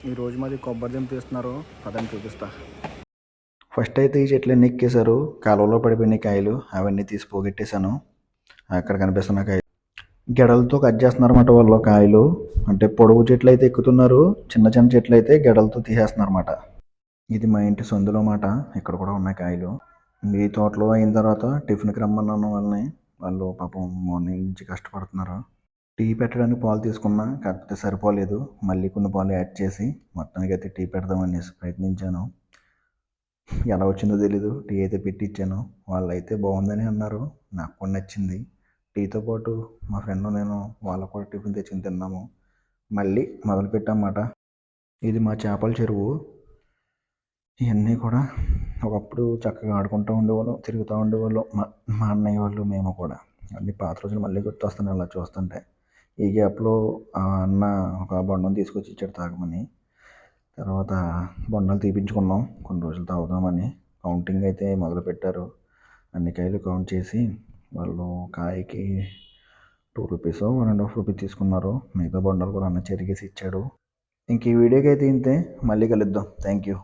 ఈరోజు మాది కొబ్బరి దింప తీస్తున్నారు, పదని చూపిస్తా. ఫస్ట్ అయితే ఈ చెట్లన్నీ ఎక్కేశారు, కాలువలో పడిపోయినాయి కాయలు, అవన్నీ తీసి పోగొట్టేశాను. అక్కడ కనిపిస్తున్న కాయలు గెడలతో కట్ చేస్తున్నారు అన్నమాట వాళ్ళు కాయలు. అంటే పొడవు చెట్లు అయితే ఎక్కుతున్నారు, చిన్న చిన్న చెట్లు అయితే గెడలతో తీసేస్తున్నారు అన్నమాట. ఇది మా ఇంటి సందులో మాట. ఇక్కడ కూడా ఉన్నాయి కాయలు. ఈ తోటలో అయిన తర్వాత టిఫిన్కి రమ్మన్నాను వాళ్ళని. వాళ్ళు పాపం మార్నింగ్ నుంచి కష్టపడుతున్నారు. టీ పెట్టడానికి పాలు తీసుకున్నా, కాకపోతే సరిపోలేదు. మళ్ళీ కొన్ని పాలు యాడ్ చేసి మొత్తానికి అయితే టీ పెడదామని ప్రయత్నించాను. ఎలా వచ్చిందో తెలీదు. టీ అయితే పెట్టించాను. వాళ్ళైతే బాగుందని అన్నారు, నాకు కూడా నచ్చింది. టీతో పాటు మా ఫ్రెండ్ నేను వాళ్ళకు కూడా టిఫిన్ తెచ్చుకుని తిన్నాము. మళ్ళీ మొదలుపెట్టామాట. ఇది మా చేపల చెరువు. ఇవన్నీ కూడా ఒకప్పుడు చక్కగా ఆడుకుంటూ ఉండేవాళ్ళం, తిరుగుతూ ఉండేవాళ్ళం మా మా అన్నయ్య వాళ్ళు, మేము కూడా. అన్ని పాత రోజులు మళ్ళీ గుర్తొస్తున్నాయి అలా చూస్తుంటే. ఈ గ్యాప్లో ఆ అన్న ఒక బొండం తీసుకొచ్చి ఇచ్చాడు తాగమని. తర్వాత బొండాలు తీపించుకున్నాం కొన్ని రోజులు తాగుదామని. కౌంటింగ్ అయితే మొదలుపెట్టారు. అన్ని కాయలు కౌంట్ చేసి వాళ్ళు కాయకి 2 రూపీస్ 1.5 రూపీ తీసుకున్నారు. మిగతా బొండాలు కూడా అన్న చెరిగేసి ఇచ్చాడు. ఇంక ఈ వీడియోకి అయితే ఇంతే. మళ్ళీ కలుద్దాం. Thank you.